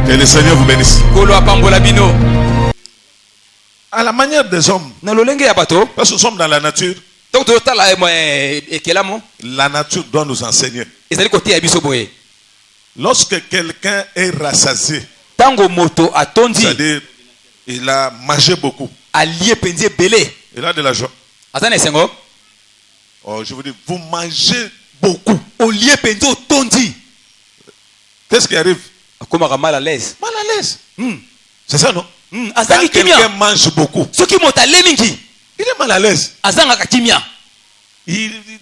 Que le Seigneur vous bénisse. Kolo apambola bino. À la manière des hommes, Na lolenge ya bato. parce que nous sommes dans la nature, Donc totala ekelamo. la nature doit nous enseigner. Ezali côté ya biso boye. Lorsque quelqu'un est rassasié, Tango moto atondi. c'est-à-dire il a mangé beaucoup, Allié penzie belé. il a de l'argent. Azana esengo. Oh, je vous dis, vous mangez beaucoup. Ollié penzo tondi. Qu'est-ce qui arrive? Akoma mal à l'aise. Mal à l'aise. C'est ça, non? Quand Azangi quelqu'un kimia. mange beaucoup, Soki moto alemingi. il est mal à l'aise. Azanga kimia.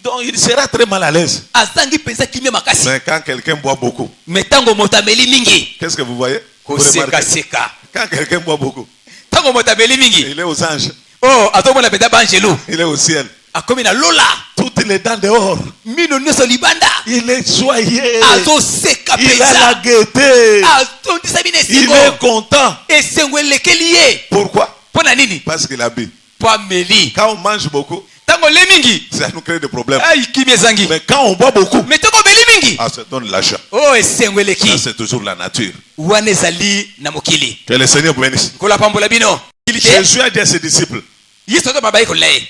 Donc, il sera très mal à l'aise. Azangi penza kimia makasi. Mais quand quelqu'un boit beaucoup, Mais tango moto ameli mingi. qu'est-ce que vous voyez? Vous Koseka remarquez? seka. Quand quelqu'un boit beaucoup, Tango moto ameli mingi. il est aux anges, Oh, atomona penza banjelo. il est au ciel. Akomi na lola. Toutes les dents dehors. Mino nyonso libanda. Il est joyeux. Azoseka Il a la penza. gaieté. Atondisa bine Il singo. est content. Esengo elekeli ye. Pourquoi? Pona nini? Parce qu'il a bu. Po ameli. Quand on mange beaucoup, Tango le mingi. ça nous crée des problèmes. Ai kimia ezangi. Mais quand on boit beaucoup, Mais tango beli mingi. ça donne l'argent. Oh, esengo Ça, eleki. c'est toujours la nature. Wana ezali na mokili. Que le Seigneur vous bénisse. Kola pambola bino. Jésus a dit à ses disciples, Yesu to mabai kolai.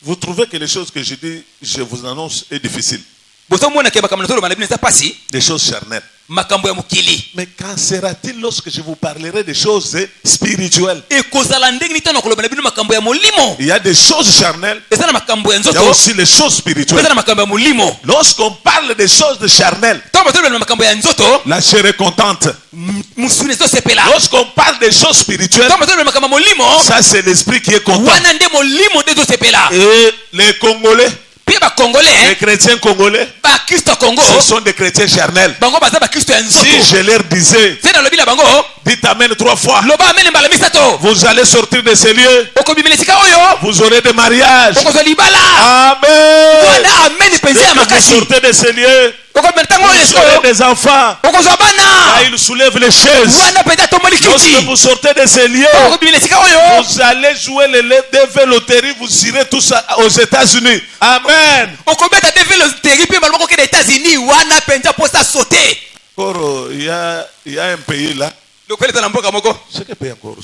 vous trouvez que les choses que je dis, je vous annonce, est difficile. Boto mona ke bakamna tolo bana bino sa pasi. Des choses charnelles. Makambo ya mokili. Mais qu'en sera-t-il lorsque je vous parlerai des choses spirituelles? E kozala ndenge nitano koloba na bino makambo ya molimo. Il y a des choses charnelles. Eza na makambo ya Il y a nzoto. aussi les choses spirituelles. Eza na makambo ya molimo. Lorsqu'on parle des choses charnelles, Tango tolo na makambo ya nzoto. la chair est contente. Musune zo sepela. Lorsqu'on parle des choses spirituelles, Tango tolo na makambo ya molimo. ça c'est l'esprit qui est content. Wana nde molimo nde zo sepela. Et les Congolais, Pia ba Congolais. les chrétiens congolais, Ba Kristo Congo. ce sont des chrétiens charnels. Bango baza ba Kristo ya nzoto. Si je leur disais, Zena lobi na bango. dites amen 3 fois, Loba amene mbala misato. vous allez sortir de ces lieux, Okobimela sika oyo. vous aurez des mariages. Okozwa libala. Amen. Wana amene penzi ya Dès que vous makasi. sortez de ces lieux, Okobimela tango oyo vous aurez sikoyo. des enfants. Okozwa bana. Là, ils soulèvent les chaises. Wana penza tomoli Lorsque kiti. vous sortez de ces lieux, Okobimela sika oyo. vous allez jouer les DV loterie, vous irez tous aux États-Unis. Amen. Okobeta devil teri pe baloko ke États-Unis wana penza posa sauter. Encore, il y a un pays là. Lokoleta na mboka moko. C'est quel pays encore?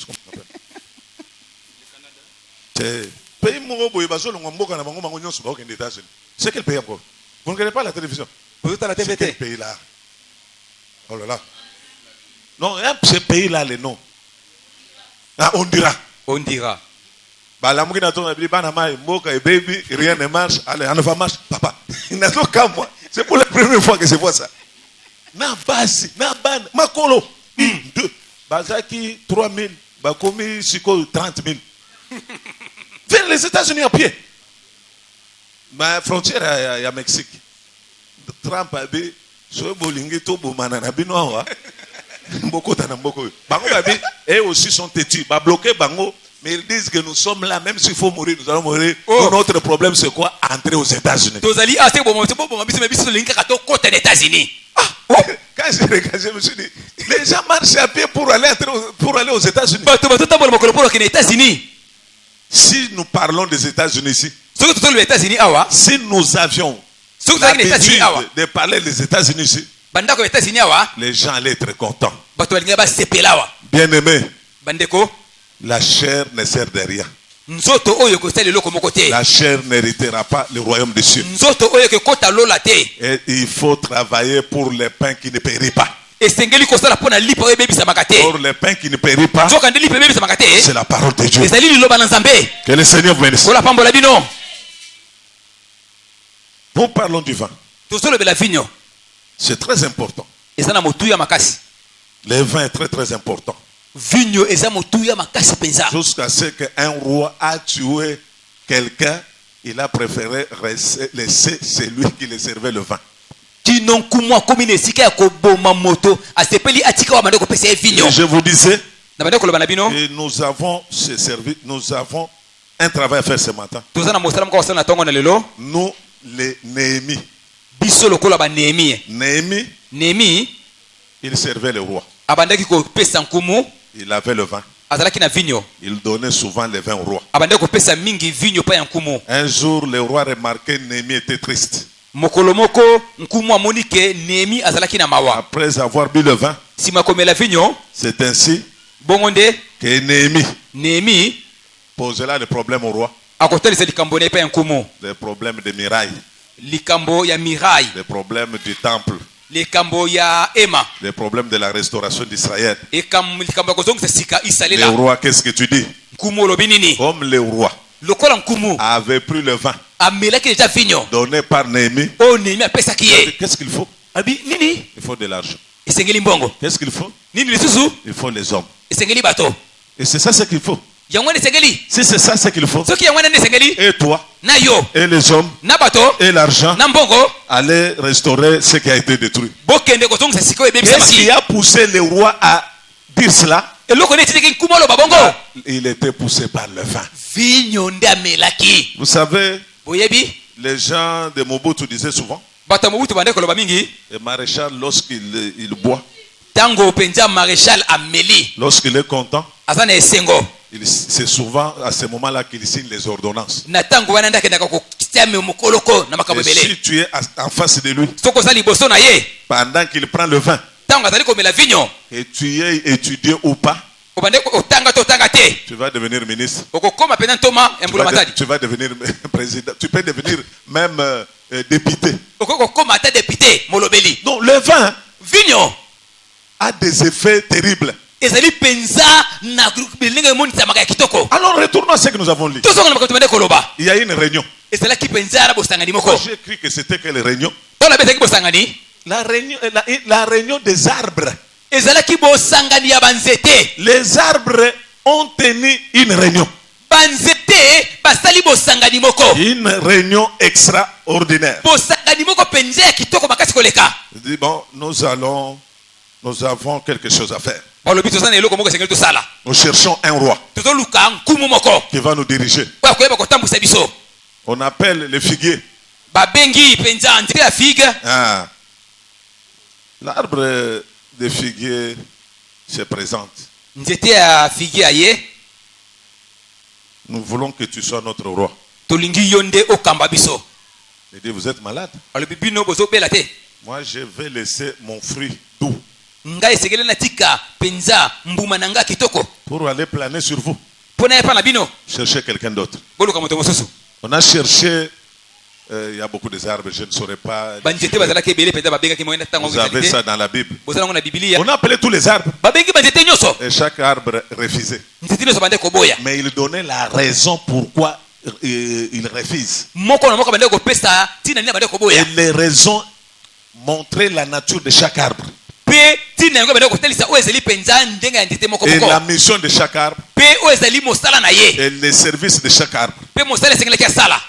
C'est pays mongo boye bazo longo mboka na bango bango nyonso ba okende États-Unis. C'est quel pays encore? Vous ne regardez pas la télévision? Ozota la C'est quel TVT. pays là? Oh là là. Non, ce pays là les noms. Ah, on dira. On dira. Bah la mouki na ton abili bana mai mboka et baby rien ne marche. Allez, on va marche papa. Il n'a pas moi. C'est pour la première fois que je vois ça. Na basi, na ban, makolo. 2. Bazaki 3000, bakomi siko 30 000. Vers les États-Unis à pied. Ma frontière à Mexique. Trump a dit, so bolingi to bomana na bino awa. Mboko tana mboko. Bango babi, eux aussi sont têtus. Ba bloqué bango. Mais ils disent que nous sommes là, même s'il faut mourir, nous allons mourir. Oh. Notre problème, c'est quoi? Entrer aux États-Unis. Tozali ase bon biso biso linka kato côté des États-Unis. Quand je regarde, je me suis dit, les gens marchent à pied pour aller aux États-Unis. Bato tambola mokolo polo ke États-Unis. Si nous parlons des États-Unis ici, Soko totolo les États-Unis awa. si nous avions Soko totolo les États-Unis awa. l'habitude de parler des États-Unis ici, Bandako États-Unis awa. les gens allaient être contents. Bato balinga ba sepela awa. Bien-aimés, Bandeko. la chair ne sert de rien. Nzoto oyo ko sali loko moko te. La chair n'héritera pas le royaume des cieux. Nzoto oyo ke kota lola te. Et il faut travailler pour les pains qui ne périssent pas. Esengeli ko sala pona lipa oyo bebisa makate. Pour les pains qui ne périssent pas, Nzoka ndeli pe bebisa makate. c'est la parole de Dieu. Ezali liloba na Nzambe. Que le Seigneur vous bénisse. Kola pambola bino. Nous parlons du vin. Tozolo bela vinyo. C'est très important. Ezana motuya makasi. Le vin est très très important. Vinyo eza motuya makasi penza. Jusqu'à ce qu'un roi a tué quelqu'un, il a préféré laisser celui qui le servait le vin. Kino kumwa komine sika ya koboma moto asepeli atika wa bandeko pesa vinyo. Et je vous disais, Na bandeko loba na bino. et nous avons un travail à faire ce matin. Tozana mosala mko wasana tongo na lelo. Nous, les Néhémie. Biso lokola ba Néhémie. Néhémie, il servait le roi. Abandaki ko pesa nkumu. Il avait le vin. Azalaki na vinyo. Il donnait souvent le vin au roi. Abandaki ko pesa mingi vinyo pa ya nkumu. Un jour, le roi remarquait que Néhémie était triste. mokolo moko nkumu amoni ke Néhémie azalaki na mawa. Après avoir bu le vin, Sima komela vinyo, c'est ainsi bongo nde que Néhémie posera le problème au roi. akotalisa likambo na ye epai ya nkumu. Les problèmes de mirailles, Likambo ya miraille, les problèmes du temple, likambo ya ema, les problèmes de la restauration d'Israël. likambo ya kozongisa sika Le isalela. roi, qu'est-ce que tu dis? Nkumu olobi nini? Comme le roi Lokola nkumu avait pris le vin amelaki deja vinyo donné par Néhémie, oyo Néhémie apesaki ye. qu'est-ce qu'il faut? Abi nini? Il faut de l'argent. Esengeli mbongo. Qu'est-ce qu'il faut? Nini lisusu? Il faut les hommes. Esengeli bato. Et c'est ça ce qu'il faut. Yango esengeli. Si c'est ça ce qu'il faut, Soki yango esengeli et toi, na yo et les hommes, na bato et l'argent, na mbongo allez restaurer ce qui a été détruit. bokende kozongisa sika oyo Qu'est-ce qui ebebisamaki. a poussé le roi à dire cela? Eloko nde etindaki nkumu aloba bongo. Il était poussé par le vin. Vinyo nde amelaki. Vous savez, Boyebi les gens de Mobutu disaient souvent, bato ya mobutu bande koloba mingi le maréchal, lorsqu'il boit, tango penza maréchal ameli lorsqu'il est content, aza na esengo c'est souvent à ce moment-là qu'il signe les ordonnances. na tango wana nde akendaka kotiame mokoloko na makambo Et ebele. si tu es en face de lui, Soki oza liboso na ye pendant qu'il prend le vin, tango azali komela vinyo et tu es étudié ou pas, obande otanga to otanga te tu vas devenir ministre. okokoma mpenza ntoma ya mbula matadi Tu vas devenir président. Tu peux devenir même député. okoki kokoma ata depute molobeli. Donc le vin Vinyo a des effets terribles. ezali mpenza na ndenge emonisamaka ya kitoko. Alors retournons à ce que nous avons lu. tozonga na makambo tobande koloba Il y a une réunion. ezalaki mpenza na bosangani moko. J'ai cru que c'était quelle réunion? tona mpe ezalaki bosangani La réunion des arbres. ezalaki bosangani ya banzete. Les arbres ont tenu une réunion. banzete basali bosangani moko. Une réunion extraordinaire. bosangani moko mpenza ya kitoko makasi koleka. Il dit, bon, nous avons quelque chose à faire. balobi toza na eloko moko esengeli tosala. Nous cherchons un roi tozoluka nkumu moko qui va nous diriger. oyo akoyeba kotambwisa biso. On appelle les figuiers. babengi mpenza nzete ya figue. Ah. L'arbre de figuier se présente. nzete ya figue aye. Nous voulons que tu sois notre roi. tolingi yo nde okamba biso. Il dit, vous êtes malade? balobi bino bozobela te. Moi, je vais laisser mon fruit doux ngai esengeli natika mpenza mbuma na ngai kitoko pour aller planer sur vous. mpo na yepa na bino. Cherchez quelqu'un d'autre. boluka moto mosusu. On a cherché, il y a beaucoup d'arbres, je ne saurais pas. banzete bazalaki ebele mpenza babengaki moyenda ntango Vous avez ça dans la Bible. bozala ngo na bibilia. On a appelé tous les arbres babengi banzete nyonso. et chaque arbre refusait. nzete nyonso bande koboya. Mais il donnait la raison pourquoi il refuse. moko na moko bande kopesa ntina nini bande koboya. Et les raisons montraient la nature de chaque arbre mpe ntina yango bande kotalisa oyo ezali mpenza ndenge ya nzete moko et moko. la mission de chaque arbre mpe oyo ezali mosala na ye. et les services de chaque arbre. mpe mosala esengelaki asala.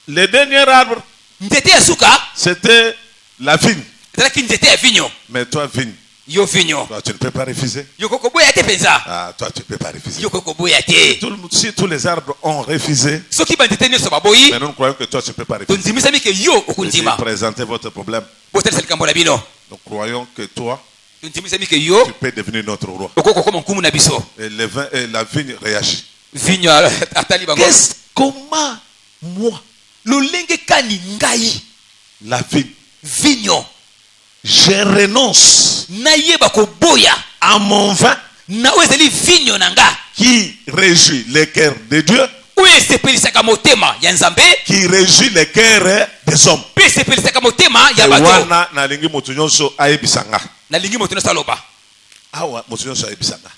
Le dernier arbre, nzete ya suka c'était la vigne. ezalaki nzete ya vinyo. Mais toi, vigne, yo vinyo toi, tu ne peux pas refuser. yoko koboya te mpenza. Ah, toi, tu ne peux pas refuser. yoko koboya te. Si tous les arbres ont refusé, soki banzete nyonso baboyi mais nous croyons que toi, tu ne peux pas refuser. tondimisami ke yo Et si okundima. présentez votre problème, botalisa likambo na bino. nous croyons que toi, tondimisami ke yo tu peux devenir notre roi. okoki kokoma nkumu na biso. Et la vigne réagit. vinyo atali bango. Comment moi, lolenge kani ngai la vigne, vinyo je renonce nayeba koboya à mon vin na oyo ezali vinyo na nga qui réjouit le cœur de Dieu, oyo esepelisaka motema ya nzambe qui réjouit le cœur des hommes. mpe esepelisaka motema ya Et bato. wana nalingi moto nyonso ayebisanga. nalingi moto nyonso aloba. Awa moto nyonso ayebisanga.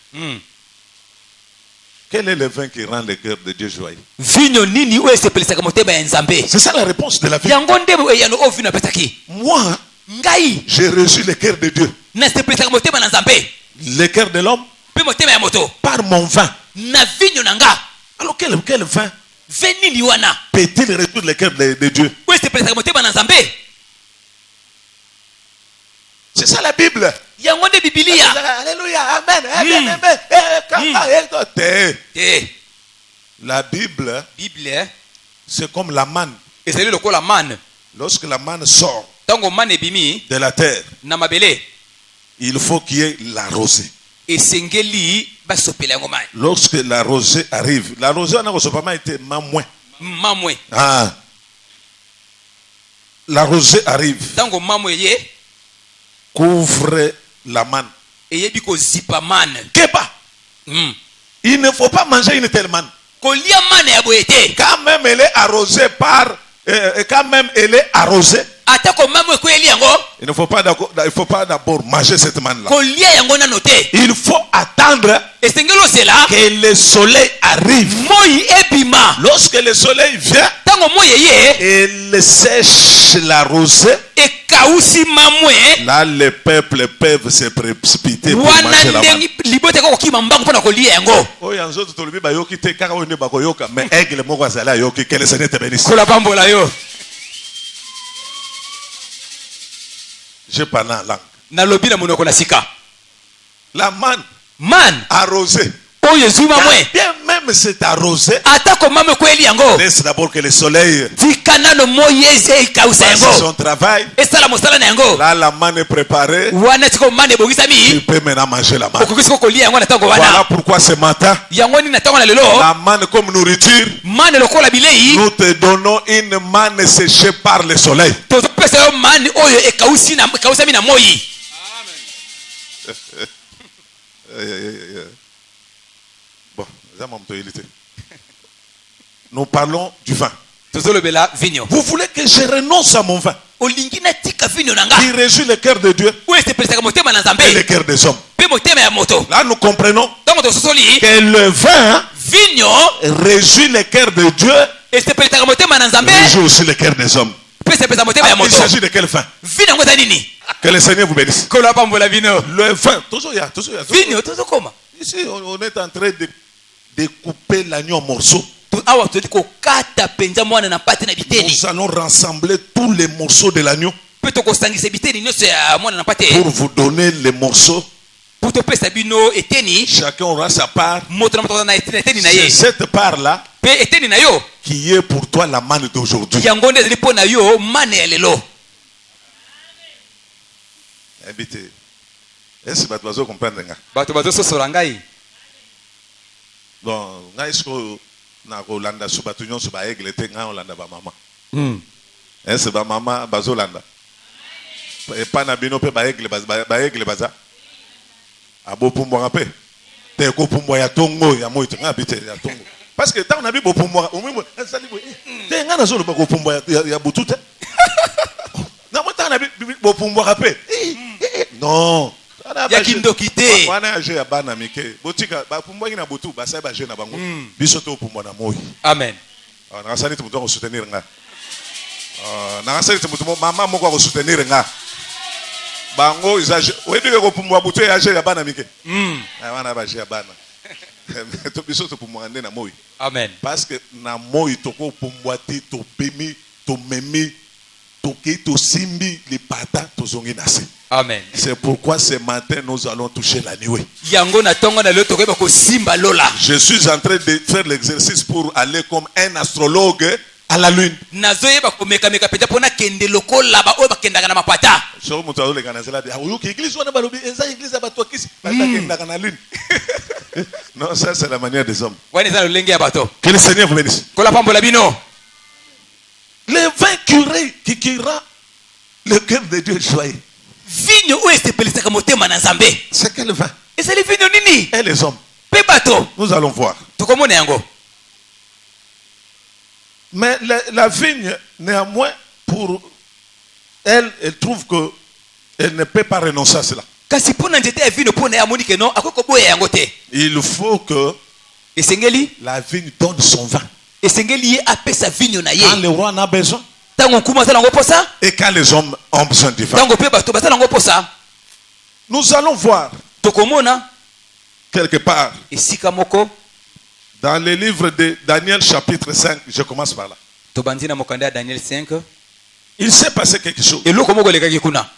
Quel est le vin qui rend le cœur de Dieu joyeux? vinyo nini oyo esepelisaka motema ya nzambe. C'est ça la réponse de la vie. yango nde eyano oyo vinyo apesaki. Moi, ngai je réjouis le cœur de Dieu, nasepelisaka motema na nzambe le cœur de l'homme, mpe motema ya moto par mon vin. na vinyo na nga. Alors quel vin ve nini wana peut-il résoudre le cœur de Dieu? oyo esepelisaka motema na nzambe. C'est ça la Bible. yango nde bibilia. Alléluia, amen. te La Bible, bible c'est comme la manne. ezali lokola mane. Lorsque la manne sort ntango mane ebimi de la terre, na mabele il faut qu'il y ait la rosée. esengeli basopela yango mai. Lorsque la rosée arrive, la rosée on a reçu pas mal été moins. mamwe Ah. la rosée arrive, ntango mamu eye couvre la manne. eyebi kozipa mane. Keba, il ne faut pas manger une telle manne. kolia mane ya boye te. Quand même elle est arrosée par, quand même elle est arrosée, atako mamu ekweli yango il ne faut pas d'abord manger cette manne là. kolia yango nano te. Il faut attendre esengeli ozela que le soleil arrive. moi ebima. Lorsque le soleil vient, ntango moi eye il sèche la rosée. ekausi mamwe. Là, les peuples peuvent se précipiter pour wana manger la manne. ndenge libota kokima mbangu mpona kolia yango. Oh, yanzo tolobi bayoki te kaka oyo nde bakoyoka, mais aigle moko azali ayoki, que le Seigneur te bénisse. kola pambola yo. Je parle en langue. nalobi na monoko na sika. La manne man arrosée. oyo ezwi mamwe. Bien même c'est arrosé. atako mamwe ekweli yango Laisse d'abord que le soleil tika nano moi ekausa fasse yango son travail. esala mosala na yango. Là, la manne est préparée. wana tika mane Tu ebongisami peux maintenant manger la manne. okoki siko kolia yango na ntango Voilà wana. pourquoi ce matin, yango nini na ntango na lelo la manne comme nourriture, mane lokola bilei nous te donnons une manne séchée par le soleil. tozopesa yo mane oyo ekausami na moi. Bon, nous parlons du vin. tozolobela vinyo. Vous voulez que je renonce à mon vin olingi natika vinyo na nga qui réjouit le cœur de Dieu oyo esepelisaka motema na nzambe et le cœur des hommes. mpe motema ya moto. Là, nous comprenons ntango tososoli que le vin vinyo réjouit le cœur de Dieu, esepelisaka motema na nzambe réjouit aussi le cœur des hommes. mpe esepelisa motema ya Il moto. s'agit de quel vin? vinyo yango eza nini? Que le Seigneur vous bénisse. kola pambola vino. Le vin, toujours. vinyo tozokoma Ici, on est en train de découper l'agneau en morceaux. awa tozali kokata mpenza mwana na pate na biteni Nous allons rassembler tous les morceaux de l'agneau mpe tokosangisa biteni nyonso ya mwana na pate pour vous donner les morceaux. mpo topesa bino eteni. Chacun aura sa part. moto na moto aza na eteni na C'est ye cette part-là mpe eteni na yo qui est pour toi la manne d'aujourd'hui. yango nde ezali mpo na yo mane ya lelo. Invité. Est-ce que tu vas comprendre? bato bazososola ngai. Donc, est-ce que na kolanda so bato nyonso ba aigle te nga olanda ba mama? Est-ce ba mama bazolanda? E pa na bino pe ba aigle baza. Abo pumbwa pe. Te ko pumbwa ya tongo ya moito nga bite ya tongo. Parce que tant na bi bo pumbwa o mimo sali bo. Te nga na zolo ba ko pumbwa ya butute. Na mo tant na bi bo pumbwa pe. Non. ya kindoki te. Wana age ya bana mike. Botika ba pumbwa na butu ba sai ba je na bango. Biso to pumbwa na moi. Amen. Na sali tu mutoko soutenir nga. Na sali tu mutumo mama moko ko soutenir nga. Bango isaje. Webi ko pumbwa butu ya age ya bana mike. Wana ba je ya bana. To biso to pumbwa na moi. Amen. Parce que na moi toko pumbwa ti to bemi to memi to ki to simbi les pata to zongi nase. Amen. C'est pourquoi ce matin nous allons toucher la nuée. yango na ntongo na lelo tokoyeba kosimba lola. Je suis en train de faire l'exercice pour aller comme un astrologue à la lune. nazoyeba komekameka mpenza mpona kende lokola baoyo bakendaka na mapata. So mutu azoleka na nzela de oyoki église wana balobi eza église ya bato akisi bakendaka na lune. Non, ça c'est la manière des hommes. wana eza na lolenge ya bato. Que le Seigneur vous bénisse. kola pambola bino. Le vin qui rend le cœur de Dieu joyeux. vinyo oyo esepelisaka motema na nzambe C'est quel vin? ezali vinyo nini? Et les hommes. mpe bato Nous allons voir. tokomona yango. Mais la vigne, néanmoins, pour elle, elle trouve qu'elle ne peut pas renoncer à cela. kasi mpona nzete ya vino mpona ye amoni ke non akoki koboya yango te. Il faut que esengeli la vigne donne son vin. esengeli ye apesa vinyo na Quand ye le roi en a besoin ntango nkuma azala yango mposa et quand les hommes ont besoin du vin. ntango mpe bato bazala yango mposa. Nous allons voir tokomona quelque part esika moko dans le livre de Daniel chapitre 5, je commence par là. tobandi na mokanda ya Daniel 5. Il s'est passé quelque chose. eloko moko elekaki kuna.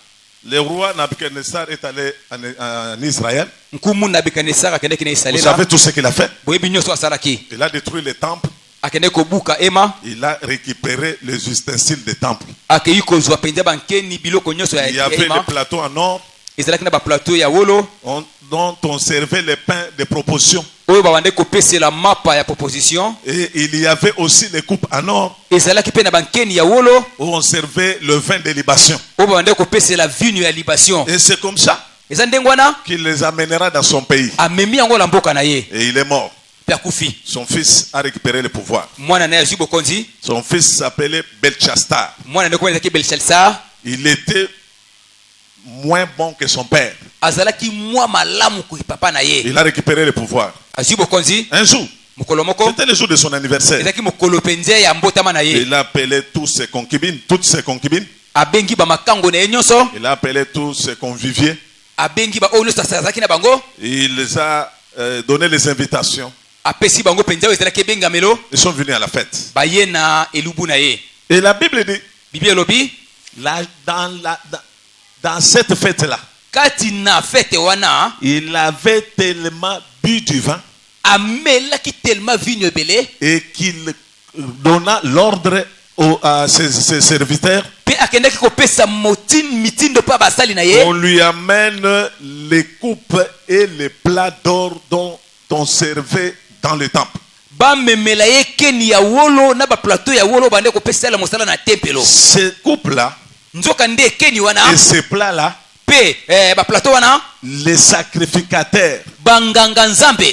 Le roi Nabucodonosor est allé en Israël. nkumu nabukadnesar akendeki na Vous israela. savez tout ce qu'il a fait. boyebi nyonso asalaki. Il a détruit les temples. akendeki kobuka ema. Il a récupéré les ustensiles des temples. akei kozwa mpenza bankeni biloko nyonso Il y ya avait les ema. plateaux en or ezalaki na baplateau ya wolo dont on servait les pains de proposition. oyo babande kopesela mapa ya proposition Et il y avait aussi les coupes en or ezalaki mpe na bankeni ya wolo où on servait le vin de libation. oyo babande kopesela vino ya libation. Et c'est comme ça eza ndenge wana qu'il les amènera dans son pays. amemi yango na mboka na ye Et il est mort. mpe akufi. Son fils a récupéré le pouvoir. mwana na ye azwi bokonzi. Son fils s'appelait Belchastar. mwana na ye komona ezalaki Belshazzar. Il était moins bon que son père. azalaki mwa malamu kui papa na ye. Il a récupéré le pouvoir. azwi bokonzi Un jour, mokolo moko c'était le jour de son anniversaire. ezalaki mokolo mpenza ya mbotama na ye. Il a appelé tous ses concubines, toutes ses concubines. abengi bamakango na ye nyonso. Il a appelé tous ses conviviers. abengi baoyo nyonso azalaki na bango. Il les a donné les invitations. apesi bango mpenza oyo ezalaki ebengamelo. Ils sont venus à la fête. baye na elubu na ye. Et la Bible dit, bibi elobi dans cette fête-là, kati na fete wana il avait tellement bu du vin amelaki tellement vino ebele et qu'il donna l'ordre à ses serviteurs. mpe akendaki kopesa mitindo mpo basali na ye. On lui amène les coupes et les plats d'or dont on servait dans le temple. bamemela ye keni ya wolo na baplateau ya wolo bande kopesala mosala na tempelo. Ces coupes-là nzoka nde keni wana et ces plats-là, mpe baplateau wana les sacrificateurs banganga nzambe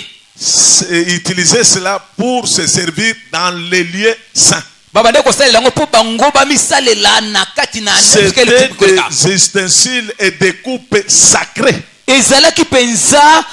utilisaient cela pour se servir dans les lieux saints. babande kosalela yango mpo bango bamisalela na kati na C'était des ustensiles et des coupes sacrées ezalaki mpenza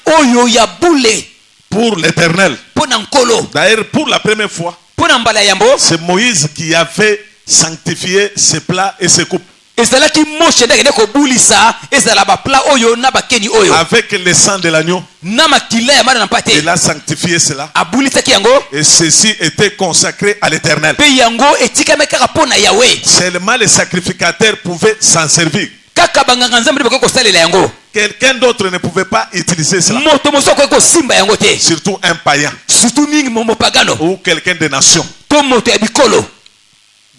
oyo ya bule pour l'Éternel. mpo na nkolo. D'ailleurs, pour la première fois, mpo na mbala yambo c'est Moïse qui avait sanctifié ses plats et ses coupes. ezalaki moshe nde akende kobulisa ezala bapla oyo na bakeni oyo Avec le sang de l'agneau, na makila ya bana na mpate il a sanctifié cela. abulisaki yango Et ceci était consacré à l'Éternel. mpe yango etikami kaka mpo na yawe. Seulement les sacrificateurs pouvaient s'en servir. kaka banganga nzambe nde bakoki kosalela yango. Quelqu'un d'autre ne pouvait pas utiliser cela. moto mosusu akoki kosimba yango te. Surtout un païen surtout mingi mopagano ou quelqu'un de nation. to moto ya bikolo.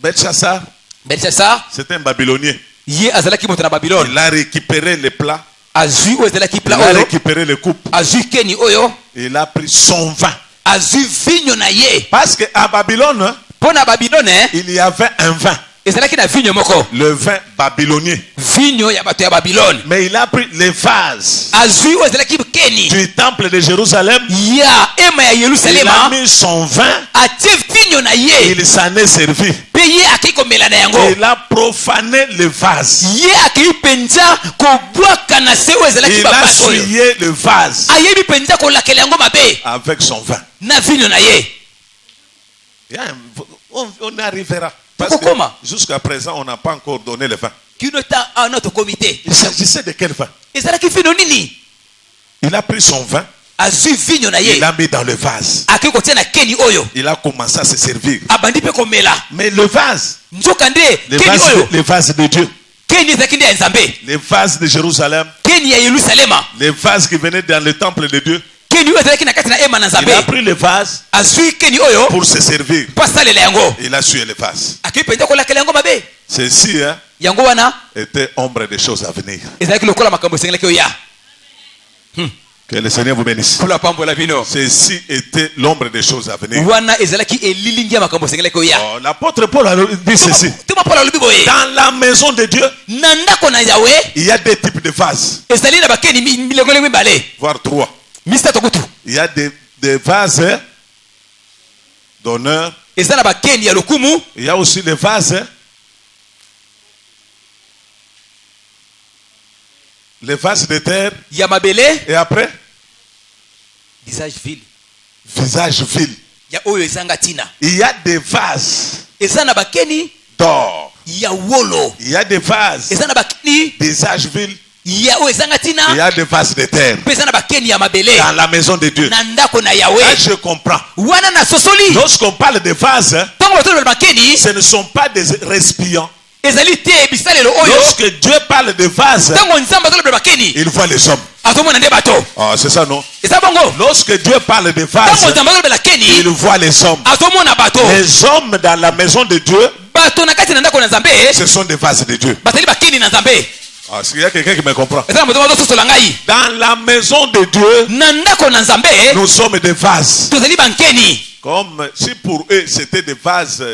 Belchassar, Belshazzar c'était un Babylonien. ye azalaki moto na Babylone. Il a récupéré les plats, azwi oyo ezalaki il pla a oyo récupéré les coupes, azwi keni oyo il a pris son vin. azwi vinyo na ye. Parce qu'à Babylone, mpo na Babylone il y avait un vin, ezalaki na vinyo moko le vin babylonien. vinyo ya bato ya Babylone. Mais il a pris les vases azwi oyo ezalaki keni du temple de Jérusalem. ya ema ya Il a Yerusalema mis son vin, atie vinyo na ye il s'en est servi. mpe ye akei komela na yango. Il a profané le vase. ye akei mpenza kobwaka na se oyo ezalaki Il a babasi oyo souillé le vase ayebi mpenza kolakela yango mabe avec son vin. na vinyo na ye. On arrivera. Parce que Pourquoi? jusqu'à présent, on n'a pas encore donné le vin. kino ta anoto komite Il s'agissait de quel vin? ezalaki vino nini. Il a pris son vin, azwi vinyo na il ye l'a mis dans le vase. akei kotia na keni oyo Il a commencé à se servir. abandi mpe komela. Mais le vase, nzoka nde le vase de Dieu, keni ezalaki nde ya nzambe, les vases de Jérusalem, keni ya Yerusalema, les vases qui venaient dans le temple de Dieu, keni oyo ezalaki na kati na ema na il a nzambe. pris le vase azwi keni oyo pour se servir. mpo asalela yango Il a sué le vase. akei mpenza kolakela yango mabe. Ceci yango wana était ombre des choses à venir. ezalaki lokola makambo esengelaki oya. Que le Seigneur vous bénisse. mpona pambola bino Ceci était l'ombre des choses à venir. wana ezalaki elilingi ya makambo esengelaki oya. Oh, l'apôtre Paul a dit ceci. toma mpona alobi boye Dans la maison de Dieu, na ndako na yawe il y a deux types de vases, ezali na bakeni milengolenge mibale voire trois. misato kutu. Il y a des vases d'honneur. eza na bakeni ya lokumu. Il y a aussi les vases, les vases de terre. ya mabele Et après, visage vil visage vil. ya oyo ezanga ntina. Il y a des vases eza na bakeni d'or. ya wolo. Il y a des vases, eza na bakeni visage vil. ya oyo ezanga Il y ntina a des vases de terre. mpe eza na bakeni ya mabele Dans la maison de Dieu. na ndako na Là, yawe. je comprends. wana na sosoli Lorsqu'on parle de vases, ntango batolobela bakeni ce ne sont pas des récipients. ezali te bisalelo oyo. Lorsque Dieu parle de vases, ntango nzambe azolobela bakeni il voit les hommes. azomona nde bato. Ah, c'est ça, non? eza bongo Lorsque Dieu parle de ntango vases, nzambe azolobela keni il voit les hommes. azomona bato. Les hommes dans la maison de Dieu, bato na kati na ndako na nzambe ce sont des vases de Dieu. bazali bakeni na nzambe. Ah, s'il y a quelqu'un qui me comprend. eza na moto bazososola ngai Dans la maison de Dieu, na ndako na nzambe nous sommes des vases. tozali bankeni Comme si pour eux c'était des vases,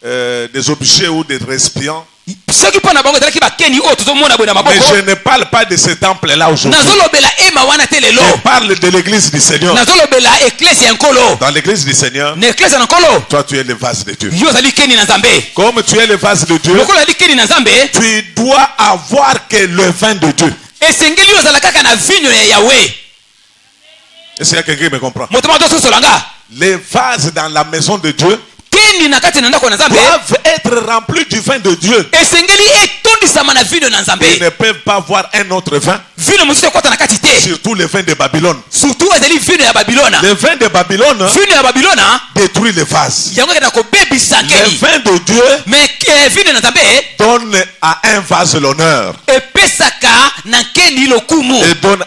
des objets ou des récipients. soki mpo na bango ezalaki bakeni oyo tozomona boye na Mais maboko je ne parle pas de ce temple-là aujourd'hui. nazolobela ema wana te lelo Je parle de l'église du Seigneur. nazolobela eklesi ya nkolo Dans l'église du Seigneur, na eklesi ya nkolo toi tu es le vase de Dieu. yo ozali keni na nzambe Comme tu es le vase de Dieu, lokola ozali keni na nzambe tu dois avoir que le vin de Dieu. esengeli yo ozala kaka na vinyo ya yawe Est-ce qu'il y a quelqu'un qui me comprend? moto moko tososola nga Les vases dans la maison de Dieu keni na kati na ndako na nzambe doivent être remplis du vin de Dieu. esengeli etondisama na vino na nzambe Ils ne peuvent pas voir un autre vin, vino mosusu ekota na kati te surtout le vin de Babylone. surtout ezali vino ya babilona Le vin de Babylone vino ya babilona détruit les vases. yango ekenda kobebisa Le nkeni vin de Dieu mais vino na nzambe donne à un vase l'honneur epesaka na nkeni lokumu et donne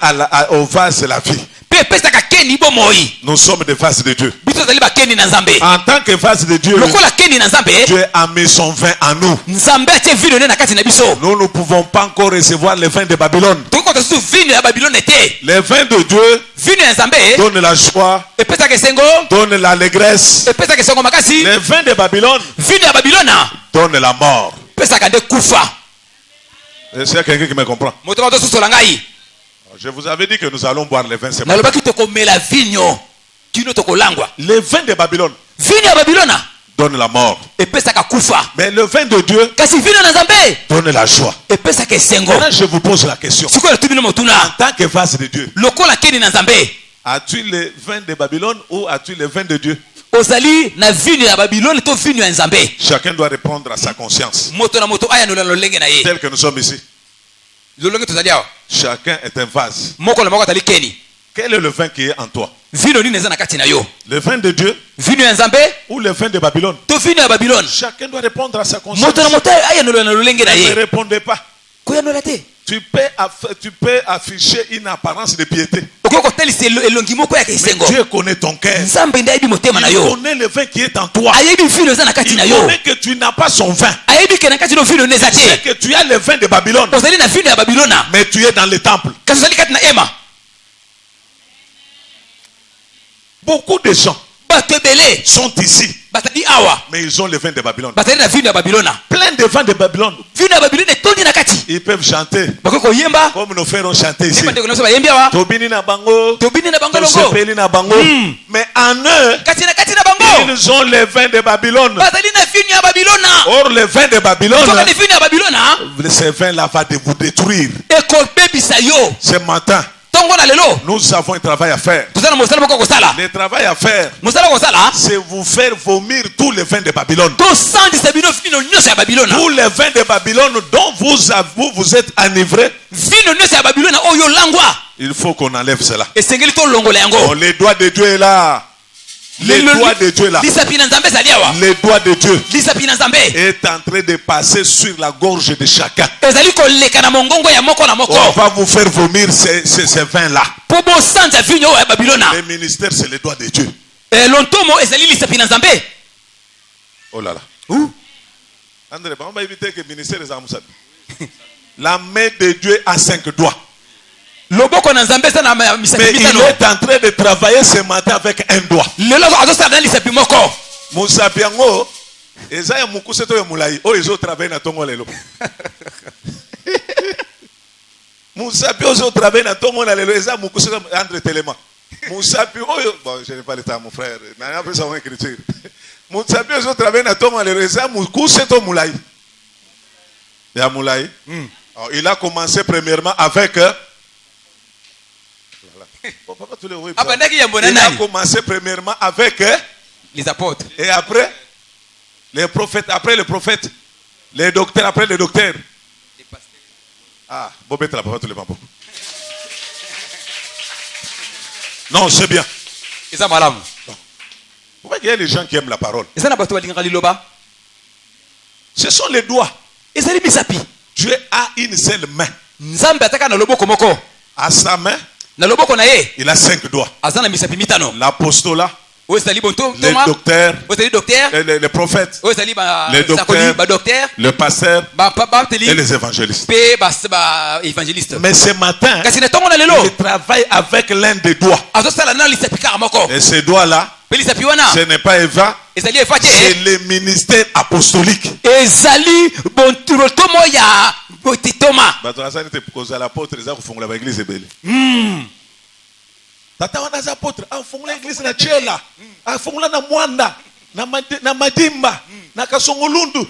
au vase la vie. mpe epesaka keni bomoi Nous sommes des vases de Dieu. biso tozali bakeni na nzambe En tant que vase de Dieu, lokola keni na nzambe Dieu a mis son vin en nous. nzambe atie vino ne na kati na biso Nous ne pouvons pas encore recevoir le vin de Babylone. tokokota susu vino ya babilone te Le vin de Dieu vino ya nzambe donne la joie, epesaka esengo donne l'allégresse. epesaka esengo makasi Le vin de Babylone vino ya babilona donne la mort. epesaka nde kufa Est-ce qu'il y a quelqu'un qui me comprend? moto bazososola ngai Je vous avais dit que nous allons boire le vin ce matin. nalobaki tokomela vinyo kino tokolangwa Le vin de Babylone vino ya babilona donne la mort. epesaka kufa Mais le vin de Dieu kasi vino na nzambe donne la joie. epesaka esengo Maintenant, je vous pose la question. sikoyo tubino En motuna tant que vase de Dieu, lokola keni na nzambe as-tu le vin de Babylone ou as-tu le vin de Dieu? ozali na vino ya babilone to vino ya nzambe Chacun doit répondre à sa conscience. moto na moto ayanola lolenge na ye Tel que nous sommes ici. lolenge tozali awa Chacun est un vase. moko na moko atali keni Quel est le vin qui est en toi? vino nini eza na kati na yo Le vin de Dieu vino ya nzambe ou le vin de Babylone? to vino ya babilone Chacun doit répondre à sa conscience. moto na moto ayanola na lolenge na Ne ye répondez pas. koyanola te Tu peux afficher une apparence de piété. okoki kotalisa elongi moko yaka Mais esengo Dieu connaît ton cœur. nzambe nde ayebi motema na Il yo connaît le vin qui est en toi. ayebi vino eza na kati Il na yo connaît que tu n'as pas son vin. ayebi ke na kati no vino ne eza C'est te que tu as le vin de Babylone. ozali na vino ya babilona Mais tu es dans le temple. kasi ozali kati na ema Beaucoup de gens bato ebele sont ici. bazali awa Mais ils ont le vin de Babylone. bazali na vino ya babilona Plein de vins de Babylone. vino ya babilona etondi na kati Ils peuvent chanter bakoki koyemba comme nos frères ont chanté ici. yemba ndeko nyonso bayembi awa Tobini na bango. tobini na bango elongo Tosepeli na bango. Mais en eux, kasi na kati na bango ils ont le vin de Babylone. bazali na vino ya babilona Or, le vin de Babylone, soka ni vino ya babilona ce vin-là va vous détruire. ekobebisa yo Ce matin, ntongo na lelo nous avons un travail à faire. toza na mosala moko kosala Le travail à faire, mosala kosala c'est vous faire vomir tous les vins de Babylone. tosandisa bino vino nyonso ya babilona Tous les vins de Babylone dont vous êtes enivrés, vino nyonso ya babilona oyo olangwa il faut qu'on enlève cela. esengeli tolongola yango Oh, les doigts de Dieu est là. Les doigts de Dieu est là. lisapi na nzambe ezali awa Les doigts de Dieu lisapi na nzambe est en train de passer sur la gorge de chacun. ezali koleka na mongongo ya moko na moko On va vous faire vomir ces vins-là. mpo bosanza vino oyo ya babilona Le ministère, c'est les doigts de Dieu. lontomo ezali lisapi na nzambe Oh là là. André, on va éviter que le ministère des armes. La main de Dieu a 5 doigts. loboko na nzambe eza na misapi Mais il mitano est en train de travailler ce matin avec un doigt. lelo azosala na lisapi moko Musapi yango eza ya mukuse to ya mulai o ezo travailler na tongo lelo. Musapi ozo travailler na tongo na lelo eza mukuse entre telema. Musapi oyo bon je n'ai pas le temps mon frère. Mais après ça on va écrire. Musapi ozo travailler na tongo na lelo eza mukuse to mulai. Ya mulai. Alors, il a commencé premièrement avec abandaki yambo na il a nani commencé premièrement avec les apôtres et après les prophètes, après les prophètes, les docteurs, après les docteurs. Ah, Bobette là, papa, tous les mamans. Non, c'est bien. eza malamu Pourquoi il y a des gens qui aiment la parole? eza na bato balingaka liloba Ce sont les doigts. ezali misapi Dieu a une seule main. nzambe ataka na loboko moko À sa main, na loboko na ye il a 5 doigts. aza na misapi mitano L'apostolat, oyo ezali bonto les toma docteurs, oyo ezali docteur les prophètes, oyo ezali les docteurs, badocteur le pasteur et bateli les évangélistes. mpe baévangéliste Mais ce matin, kasi na ntongo na lelo il travaille avec l'un des doigts. azosala na lisapi kaka moko Et ce doigt-là, mpe lisapi wana ce n'est pas Eva, ezali efa c'est te le ministère apostolique. ezali bontulotomo ya botitoma bato nasali te kozala apôtre eza kofungola baeglise ebele tata wana aza apôtre afungola eglise na chela afungola na mwanda na madimba na kasongolundu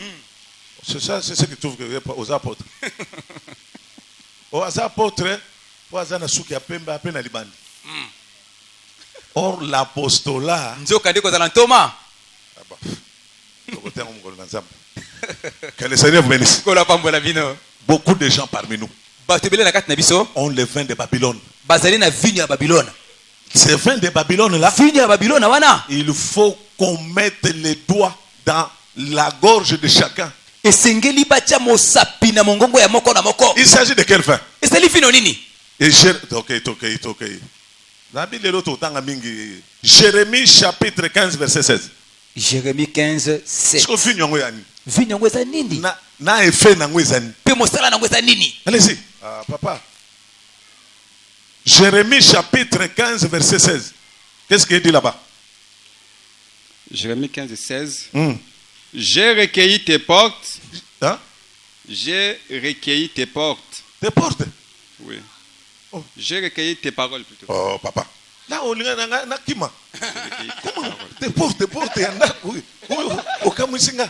c'est ça c'est ce qui trouve que oza apôtre o aza apôtre po aza na suki ya pembe ape na libandi or l'apostolat nzoka nde kozala ntoma tokotenga mokolo na nzambe que le Seigneur vous bénisse. kola pambola bino Beaucoup de gens parmi nous bato ebele na kati na biso ont le vin de Babylone. bazali na vigno ya babilona Ce vin de Babylone là, vigno ya babilona wana il faut qu'on mette les doigts dans la gorge de chacun. esengeli batia mosapi na mongongo ya moko na moko Il s'agit de quel vin? ezali vino nini Et Jérémie chapitre 15 verset 16. Jérémie 15 7 Est-ce que vigno yango yani? vigno yango eza nini Na effet nango ezani. mpe mosala nango eza nini Allez-y. Ah, papa. Jérémie chapitre 15 verset 16. Qu'est-ce qu'il dit là-bas? Jérémie 15 16. Hmm. J'ai recueilli tes portes. Hein? J'ai recueilli tes portes. Tes portes. Oui. Oh. J'ai recueilli tes paroles plutôt. Oh, papa. Là, on a na kima. J'ai recueilli tes Comment? paroles. Tes portes, yanda. Oui. Au Kamusinga.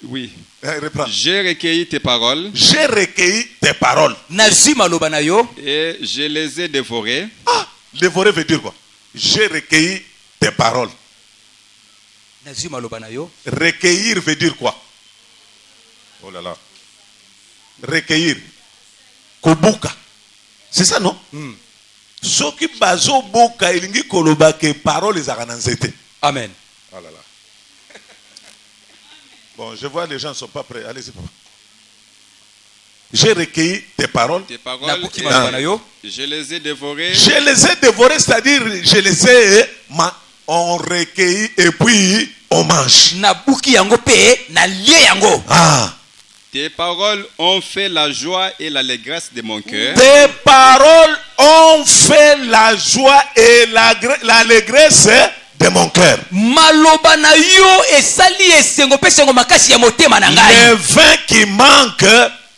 Oui. Reprends. J'ai recueilli tes paroles J'ai recueilli tes paroles. nazwi maloba na yo et je les ai dévorées. Ah, dévorer veut dire quoi? J'ai recueilli tes paroles. nazwi maloba na yo Recueillir veut dire quoi? Oh là là. Recueillir. Kobuka. C'est ça, non? Soki bazo boka ilingi koloba ke parole ezaka na nzete. amen Oh là là. Bon, je vois les gens ne sont pas prêts. Allez-y, papa. J'ai recueilli tes paroles. Tes paroles nabuki et maloba na yo je les ai dévorées. Je les ai dévorés, c'est-à-dire je les ai on recueilli et puis on mange. nabuki yango mpe nalie yango Ah. Tes paroles ont fait la joie et l'allégresse de mon cœur. Tes paroles ont fait la joie et l'allégresse de mon cœur. maloba na yo esali esengo mpe esengo makasi ya motema na ngai Le vin qui manque,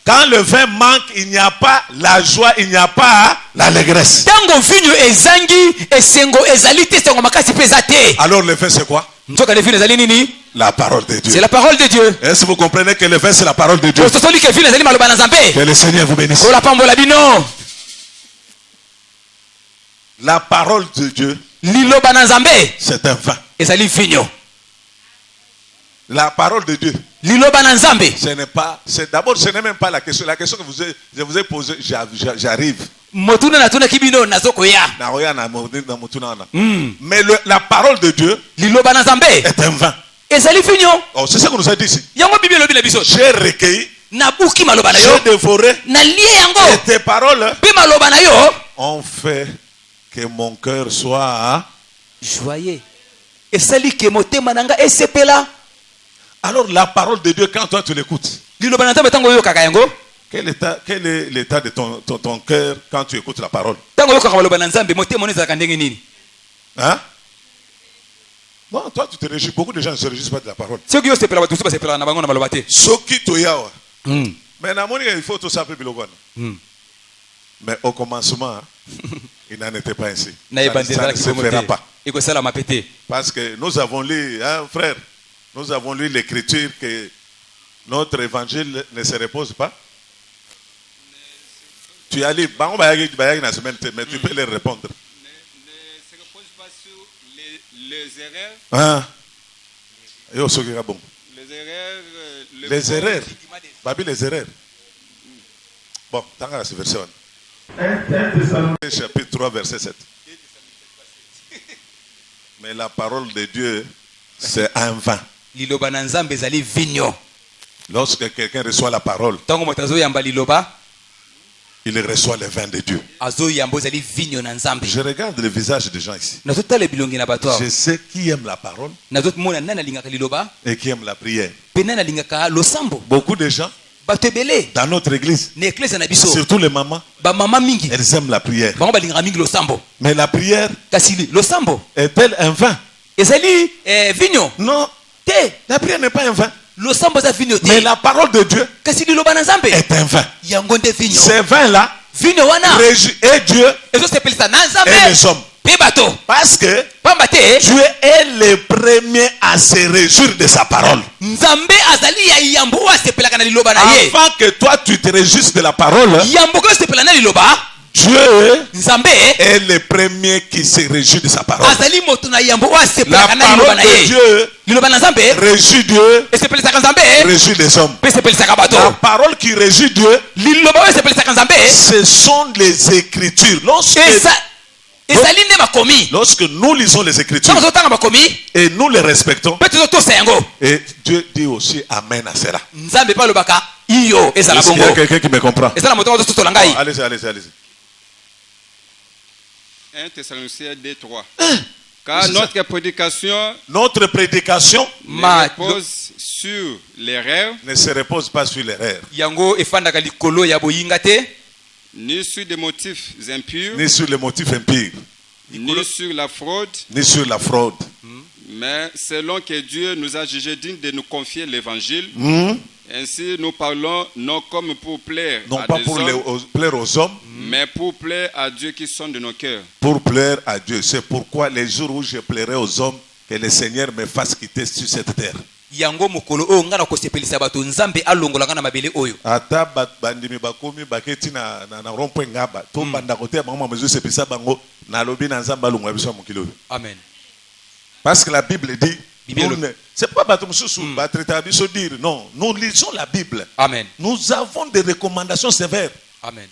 quand le vin manque, il n'y a pas la joie, il n'y a pas l'allégresse. ntango vinyo ezangi esengo ezali te esengo makasi mpe eza te Alors le vin c'est quoi? nzoka ne vino ezali nini La parole de Dieu. c'est la parole de Dieu Est-ce que vous comprenez que le vin c'est la parole de Dieu? ososoli ke vino ezali maloba na nzambe Que le Seigneur vous bénisse. kola pambola bino La parole de Dieu, liloba na nzambe c'est un vin. ezali vinyo La parole de Dieu, liloba na nzambe ce n'est pas, d'abord ce n'est même pas la question. La question que je vous ai posée, j'arrive. motuna natunaki bino nazokoya Mais la parole de Dieu liloba na nzambe est un vin. ezali vinyo Oh, c'est ça qu'on nous a dit ici. yango bibi elobi na biso J'ai recueilli, nabuki maloba na yo j'ai dévoré, nalie yango et tes paroles mpe maloba na yo ont fait que mon cœur soit. joyeux esali ke motema na nga esepela Alors la parole de Dieu, quand toi tu l'écoutes, liloba na nzambe ntango oyokaka yango quel est l'état de ton cœur quand tu écoutes la parole? ntango oyokaka maloba na nzambe motema ono ezalaka ndenge nini Hein? Non, toi tu te réjouis. Beaucoup de gens ne se réjouissent pas de la parole. soki osepela bato mosusu basepelaka na bango na maloba te Soki toyawa. Mais dans mon il faut tout ça peu bilogwana. Mais au commencement, il n'en était pas ainsi. na Ça ebandi ne ezalaki se bongo fera te pas. ekosalama pe te Parce que nous avons lu, hein, frère, nous avons lu l'écriture que notre évangile ne se repose pas. Tu as lu, mais tu peux leur répondre. Ne se repose pas sur les erreurs. Hein? Yo, ce qui est bon. Les erreurs. Les erreurs. Babi, les erreurs. Bon, tant qu'à ce verset. 1 Thessaloniciens chapitre 3, verset 7. Mais la parole de Dieu, c'est un vin. liloba na nzambe ezali vinyo Lorsque quelqu'un reçoit la parole, ntango moto azoyamba liloba il reçoit le vin de Dieu. azoyamba ezali vinyo na nzambe. Je regarde le visage des gens ici. nazotala bilongi na bato awa. Je sais qui aime la parole nazomona nani alingaka liloba et qui aime la prière. mpe nani alingaka losambo. Beaucoup de gens bato ebele dans notre église, na eklese na biso surtout les mamans, bamama mingi elles aiment la prière. bango balingaka mingi losambo. Mais la prière kasi losambo est-elle un vin? ezali vinyo Non, te. la prière n'est pas un vin. losambo eza vinyo Mais te. la parole de Dieu kasi liloba na nzambe est un vin. yango nde vinyo. Ces vins-là vinyo wana et Dieu ezosepelisa na nzambe et les hommes. mpe bato. Parce que pamba te Dieu est le premier à se réjouir de sa parole. nzambe azali ya yambo oyo asepelaka na liloba na ye. Avant que toi tu te réjouisses de la parole, yambo oyo osepela na liloba Dieu nzambe est le premier qui se réjouit de sa parole. azali moto na yambo oyo La asepelaka na parole liloba na de ye. Dieu liloba na nzambe réjouit Dieu, esepelisaka nzambe réjouit les hommes. mpe esepelisaka bato. La parole qui réjouit Dieu, liloba oyo esepelisaka nzambe ce sont les Écritures. ezali nde bakomi. Lorsque nous lisons les Écritures ntango tozotanga bakomi et nous les respectons, mpe tozotosa yango et Dieu dit aussi Amen à cela. nzambe mpe alobaka iyo ezala Est-ce qu'il y a bongo. quelqu'un qui me comprend? ezala moto tozotola ngai. Allez-y, allez-y, allez-y. 1 Thessaloniciens 2:3. Car notre prédication Notre prédication Ma- repose sur les rêves, ne se repose pas sur l'erreur, yango efandaka likolo ya boyinga te, ni sur des motifs impurs, ni sur les motifs impurs, ni sur la fraude, ni sur la fraude. mais selon que Dieu nous a jugés dignes de nous confier l'évangile. Hmm? Ainsi, nous parlons non comme pour plaire Non à pas des pour hommes, plaire aux hommes, mais pour plaire à Dieu qui sonde nos cœurs. pour plaire à Dieu. C'est pourquoi les jours où je plairai aux hommes, que le Seigneur me fasse quitter sur cette terre. yango mokolo oyo nga na kosepelisa bato nzambe alongolaka na mabele oyo. Ata bandimi bakomi baketi na rond-point ngaba to banda kote bango mamezo sepisa bango na lobi na nzamba alongwa biso mokilo. Amen. Parce que la Bible dit, Bible. c'est pas bato mususu ba traiter biso dire non, nous lisons la Bible. Amen. Nous avons des recommandations sévères Amen.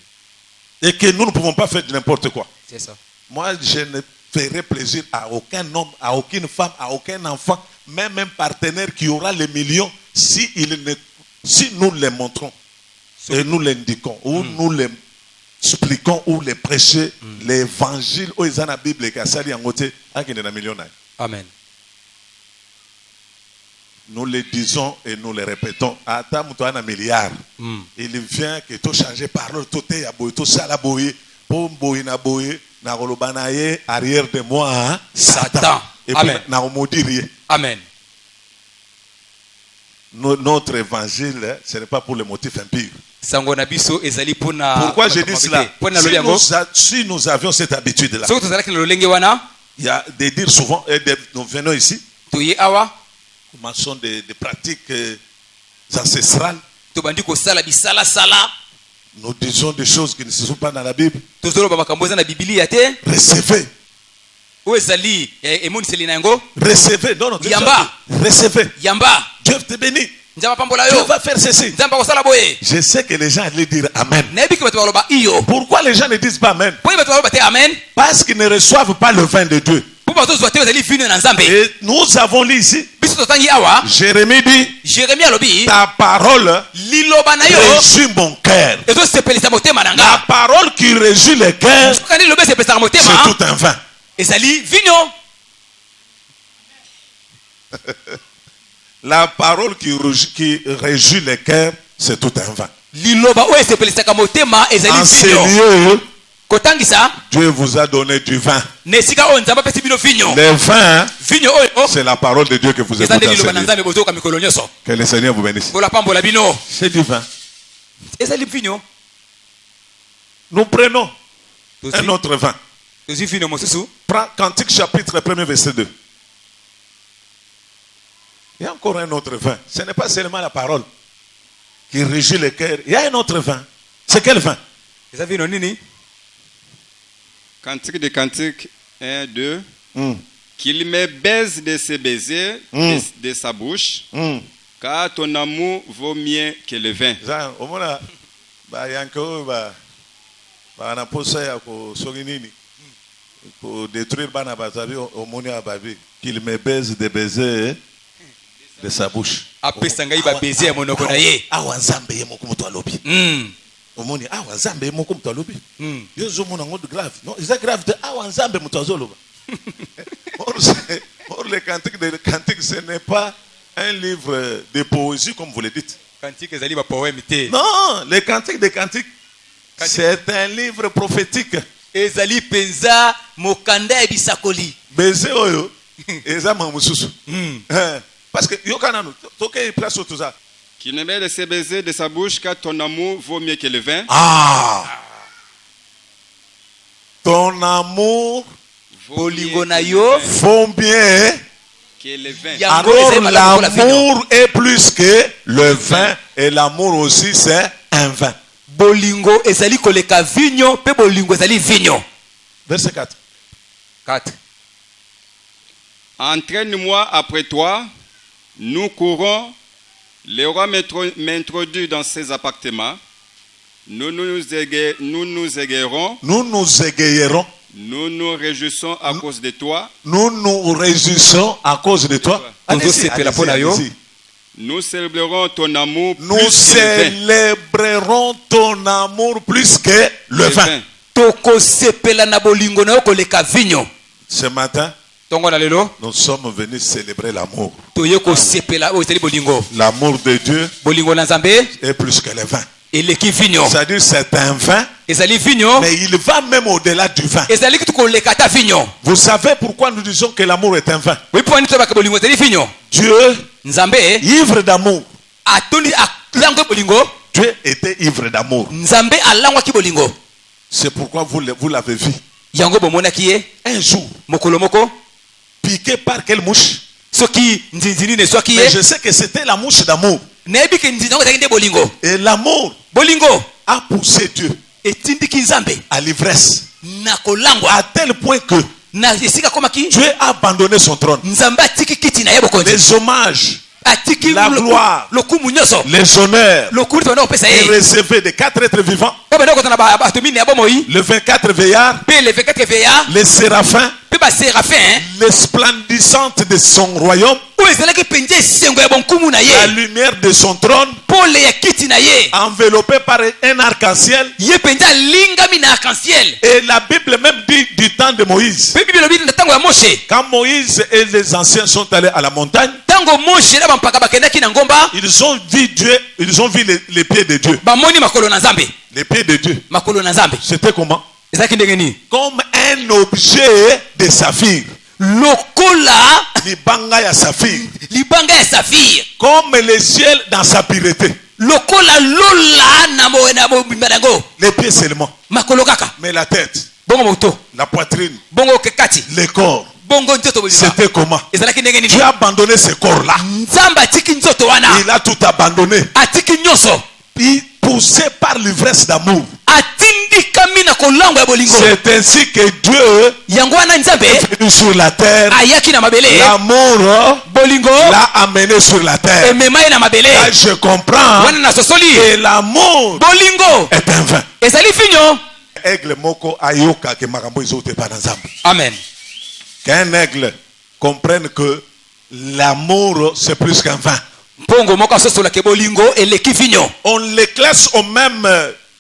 et que nous ne pouvons pas faire de n'importe quoi. C'est ça. Moi, je ne ferai plaisir à aucun homme, à aucune femme, à aucun enfant, même un partenaire qui aura les millions, si nous les montrons et nous l'indiquons, ou nous les expliquons, ou les prêchons, l'évangile, ou ils ont la Bible, et qu'ils ont un million. Amen. Nous le disons et nous le répétons. Attends, tu as un milliard. Il vient que tu changes parole, tout est à boy, tout ça la boy, pour boy na boy, na rolobanaye arrière de moi, hein, Satan. Et puis Amen. na maudire. Amen. Notre évangile, hein, ce n'est pas pour les motifs impurs. sango na biso ezali pona. Pourquoi je dis cela? Pona lobi yango. Si nous avions cette habitude-là, Soko tozalaki na lolenge wana il y a de dire souvent, et nous venons ici, toye awa commençons des pratiques ancestrales. tobandi kosala bisala sala Nous disons des choses qui ne se sont pas dans la Bible. tozoloba makambo eza na bibilia te Recevez. oyo ezali emoniseli na yango. Recevez. Non, non, Yamba. recevez. yamba Dieu te bénit. nzambe apambola Dieu yo va faire ceci. nzambe akosala boye. Je sais que les gens allaient dire Amen. nayebiki bato baloba iyo Pourquoi les gens ne disent pas Amen? mpo bato baloba te amen Parce qu'ils ne reçoivent pas le vin de Dieu. mpo bato ozwa te ezali vino na nzambe. Et nous avons lu ici, biso totangi awa Jérémie dit, jeremi alobi ta parole liloba na yo réjouit mon cœur. ezosepelisa motema na La nga. parole qui réjouit le cœur, soki liloba esepelisaka c'est motema tout un vin. ezali vino. La parole qui réjouit le cœur, c'est tout un vin. liloba oyo esepelisaka motema ezali En ce vino. lieu, kotangisa Dieu vous a donné du vin. na esika oyo nzambe apesi bino vino. Le vin, vino oyo c'est la parole de Dieu que vous eza nde écoutez liloba na enseigner. nzambe bozoyoka mikolo nyonso. Que le Seigneur vous bénisse. bolapambola bino C'est du vin. ezali vino. Nous prenons un tozwi autre vin. vino mosusu. Prends Cantique chapitre 1er verset 2. Il y a encore un autre vin. Ce n'est pas seulement la parole qui régit le cœur. Il y a un autre vin. C'est quel vin? eza vino nini? Cantique de Cantique 1, 2. Hmm. Qu'il me baise de ses baisers, de sa bouche, Hmm. car ton amour vaut mieux que le vin. Ça, au moins, yanko na posa ya ko soki nini pour détruire bana bazabi omoni ababi qu'il me baise de baiser de sa bouche. apesa ngai babeze ya monoko na ye. Awa nzambe ye moko moto alobi. omoni awa nzambe moko mutu alobi yo ozomona ngo de grave non eza grave te awa nzambe mutu azoloba. Or les cantiques ce n'est pas un livre de poésie comme vous le dites. Cantique ezali ba poème te. Non, les cantiques des cantiques c'est un livre prophétique. Ezali penza mokanda ya bisakoli. Beze oyo eza mamususu. Parce que yokana no toke place tout ça. Qui ne met de ses baisers de sa bouche car ton amour vaut mieux que le vin. Ah. Ton amour Bolingo na yo vaut bien que le vin. alors l'amour est plus que le vin et l'amour aussi c'est un vin. Bolingo ezali koleka vigno pe bolingo ezali vigno. Verset 4. 4. Entraîne-moi après toi, nous courons. Le roi m'introduit dans ses appartements. Nous nous égayerons. Nous nous égayerons. Nous nous réjouissons à cause de toi. Nous nous réjouissons à cause de toi. Allez-y, allez-y. Nous célébrerons ton amour Nous plus célébrerons ton amour plus que le vin. Toko sepela na bolingo na yo koleka vigno. Ce matin, Tongo na lelo nous sommes venus célébrer l'amour. toye ko sepela o ezali bolingo. L'amour de Dieu Bolingo na Nzambe est plus que le vin. eleki vigno. C'est-à-dire c'est un vin, Ezali vigno. mais il va même au-delà du vin. Ezali kitu koleka ta vigno. Vous savez pourquoi nous disons que l'amour est un vin? Oui pour ani to ba bolingo ezali vigno. Dieu, Nzambe ivre d'amour. atoni alango bolingo. Dieu était ivre d'amour. Nzambe alangwa ki bolingo. C'est pourquoi vous l'avez vu. Yango bomonaki ye Un jour, mokolo moko piqué par quelle mouche? soki nzinzini ne soki Mais ye je sais que c'était la mouche d'amour. nayebi ke nzinzini yango ezalaki nde bolingo. Et l'amour Bolingo a poussé Dieu etindiki Nzambe à l'ivresse. na kolangwa À tel point que na esika komaki Dieu a abandonné son trône. Nzambe atiki kiti na ye bokonzi. Les hommages, Atiki la gloire, lokumu nyonso les honneurs, lokulu to na kopesa est ye. recevé des 4 êtres vivants, Obe na kotana ba bato mine ya bomoi les 24 veillards, pe le 24 veya les séraphins, pe ba séraphin les splendissantes de son royaume, oyo ezalaki penza esengo ya bonkumu na la ye lumière de son trône, pole ya kiti na ye enveloppé par un arc-en-ciel. ye penza alingami na arc-en-ciel. Et la Bible même dit du temps de Moïse. Pe Bible lobi na tango ya Moshe Quand Moïse et les anciens sont allés à la montagne, tango Moshe na bampaka bakendaki na ngomba ils ont vu Dieu, ils ont vu les pieds de Dieu. bamoni makolo na Nzambe. Les pieds de Dieu. Makolo na Nzambe C'était comment? ezalaki ndenge nini? Comme un objet de saphir. Lokola Libanga ya saphir. libanga ya saphir. Comme le ciel dans sa pureté. Lokola lola na mobimba nango. Les pieds seulement. Makolo kaka. Mais la tête, Bongo moto. la poitrine, Bongo kekati. le corps. Bongo nzoto bolimba. C'était comment? Ezalaki ndenge nini? Dieu a abandonné ce corps-là. Nzambe atiki nzoto wana. Il a tout abandonné. Atiki nyonso. Puis poussé par l'ivresse d'amour. Atindikami na kolangwa ya bolingo. C'est ainsi que Dieu Yango wana Nzambe est venu sur la terre. ayaki na mabele. L'amour Bolingo l'a amené sur la terre. ememai na mabele. Là, je comprends Wana na sosoli. que l'amour Bolingo est un vin. ezali finyo. Aigle moko ayoka ke makambo ezote pa na Nzambe. Amen. Qu'un aigle comprenne que l'amour c'est plus qu'un vin. Mpongo moko asosola ke bolingo eleki finyo. On les classe au même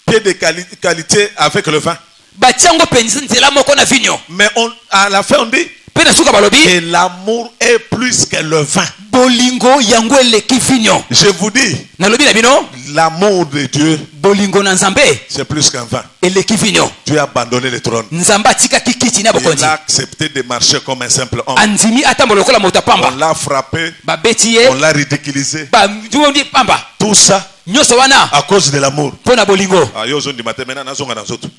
pied de qualité avec le vin. Batiango penzi nzela moko na finyo. Mais à la fin on dit Pe na suka balobi que l'amour est plus que le vin. bolingo yango eleki finyo. Je vous dis, Nalobi na bino l'amour de Dieu bolingo na Nzambe c'est plus qu'un vin. eleki finyo. Dieu a abandonné le trône. Nzambe atikaki kiti na Il bokonzi. a accepté de marcher comme un simple homme. Andimi atambola lokola moto On pamba. l'a frappé, Babeti ye on l'a ridiculisé. ba ndundi pamba. Tout ça Nyonso wana à cause de l'amour. pona bolingo. Ayo zondi matemena nazonga na zoto.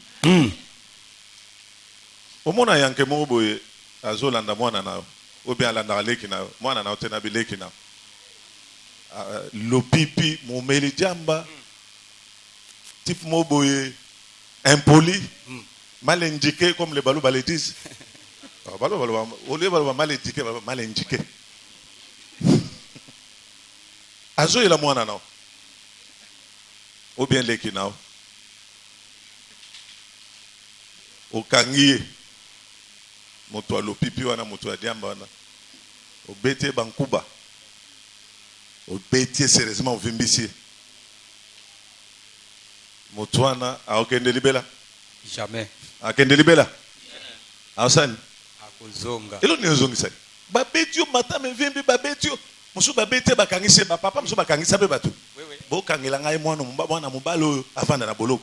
Omona yanke mo boye azolanda mwana na ou bien alanda leki na mwana na otena bileki na lopipi momeli jamba type mo boye impoli mal indiqué comme les balou le disent. Au lieu de mal indiqué, mal indiqué. Azo il a mwana na ou bien leki na okangie moto alopipi wana moto adiamba wana obetie bankuba obetie sérieusement ovimbisi Mutwana aokende libela. Jamais. Akende libela. Asani. Akozonga. Elo nezongisa. Babetio matame vimbi babetio. Musu babete bakangise ba papa musu bakangisa be batu. Bo kangela ngai mwana mubalo afanda na boloko.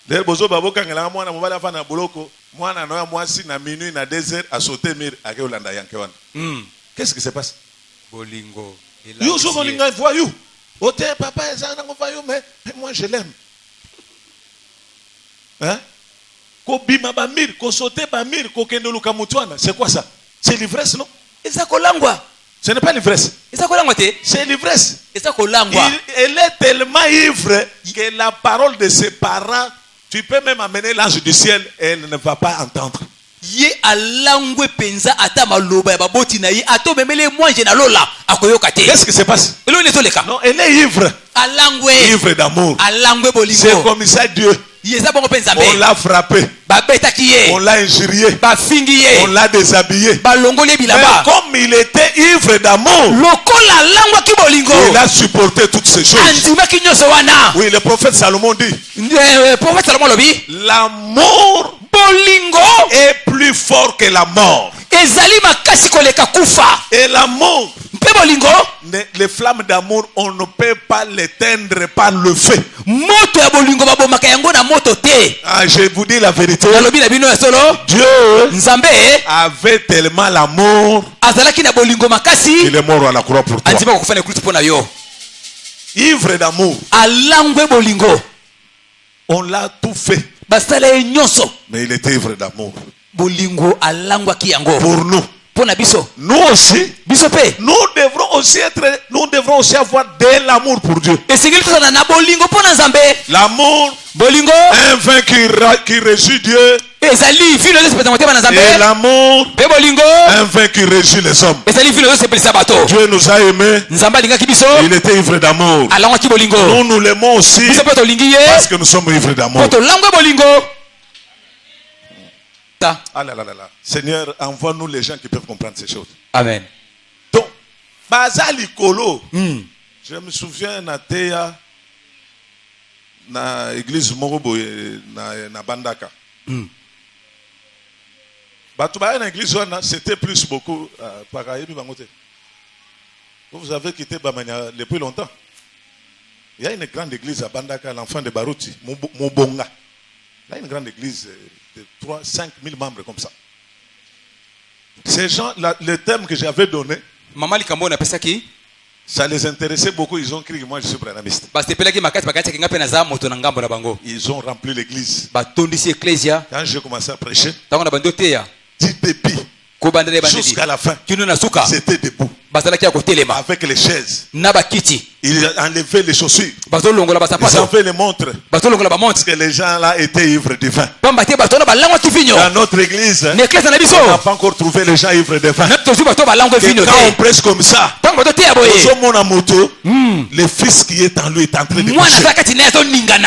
Der bozo babo kangela mwana mubalo afanda na boloko. Mwana noya mwasi na minuit na désert a sauté mir ake Olanda yanke wana. Qu'est-ce qui se passe? Bolingo. You so bolinga voyou. Ote papa ezana voyou mais moi je l'aime. Hein? Ko bima ba mir, ko sauter ba mir, ko kende luka mutwana. C'est quoi ça? C'est l'ivresse non? Eza kolangwa. Ce n'est pas l'ivresse. Eza kolangwa te. C'est l'ivresse. Eza kolangwa. Elle est tellement ivre que la parole de ses parents, tu peux même amener l'ange du ciel, elle ne va pas entendre. Ye alangwe penza ata maloba ya baboti na ye ato memele mwanje na lola akoyoka te. Qu'est-ce qui se passe? Elo ne toleka. Non, elle est ivre. Alangwe. Ivre d'amour. Alangwe bolingo. C'est comme ça Dieu. Yeza bongo penza me. On l'a frappé. Babeta kiye. On l'a injurié. Ba fingiye. On l'a déshabillé. Ba longole Mais bilaba. comme il était ivre d'amour, Lokola langwa ki bolingo. il a supporté toutes ces choses. Andima ki nyoso wana. Oui, le prophète Salomon dit, Prophète Salomon lobi. l'amour Bolingo est plus fort que la mort. ezali makasi koleka kufa. Et l'amour, Mpe bolingo les flammes d'amour, on ne peut pas l'éteindre par le feu. moto ya bolingo babomaka yango na moto te. Ah, je vous dis la vérité. Nalobi na bino ya solo. Dieu Nzambe avait tellement l'amour azalaki na bolingo makasi. qu'il est mort à la croix pour toi. Andima kokufa na krusi pona yo. Ivre d'amour, Alangwe bolingo. on l'a tout fait. Basala ye nyonso. Mais il était ivre d'amour. Bolingo alangwaki yango. Pour nous. Pona biso. Nous aussi, Biso pe. nous devrons aussi avoir de l'amour pour Dieu. Esengeli tozala na bolingo pona Nzambe. L'amour, Bolingo un vin qui réjouit Dieu. ezali vino zo sepelisa motema na Nzambe. Et l'amour, Pe bolingo un vin qui réjouit les hommes. ezali vino zo sepelisa bato. Dieu nous a aimés. Nzambe alingaki biso. Il était ivre d'amour. Alangwaki bolingo. Nous l'aimons aussi Biso pe tolingi parce ye. que nous sommes ivres d'amour. Po tolangwe bolingo. Ta. Ah là là là là. Seigneur, envoie-nous les gens qui peuvent comprendre ces choses. Amen. Donc, Bazali Kolo, je me souviens na Teya, na église Morobo, na Bandaka. Batouba na église c'était plus beaucoup par ailleurs. Vous avez quitté Bamania depuis longtemps. Il y a une grande église à Bandaka, l'enfant de Barouti, Mobonga. Il y a une grande église de 3-5 000 membres comme ça. Ces gens, le thème que j'avais donné, Mama likambo na pesa ki. ça les intéressait beaucoup. Ils ont crié que moi je suis branamiste. Basepelaki makati bakati kinga pe na za moto na ngambo na bango. Ils ont rempli l'église. Batondisi ecclesia. Quand j'ai commencé à prêcher, Tango na bando teya. du début Ko bandele bandeli. jusqu'à la fin, Kino na suka. c'était debout. Basalaki ya kotelema. Avec les chaises. Na bakiti. Ils enlevaient les chaussures. Bazolongola Ils basapato. enlevaient les montres. Bazolongola ba montre. Parce que les gens là étaient ivres de vin. Pamba te bato na balangwa kivinyo. Dans notre église, Na ecclesia na biso. on n'a pas encore trouvé les gens ivres de vin. Na tozu bato balangwa Et vinyo quand on te. prêche comme ça, Tango bato teya boye. mon moto, le fils qui est en lui est en train de Mwana coucher. zakati na yazo ningana.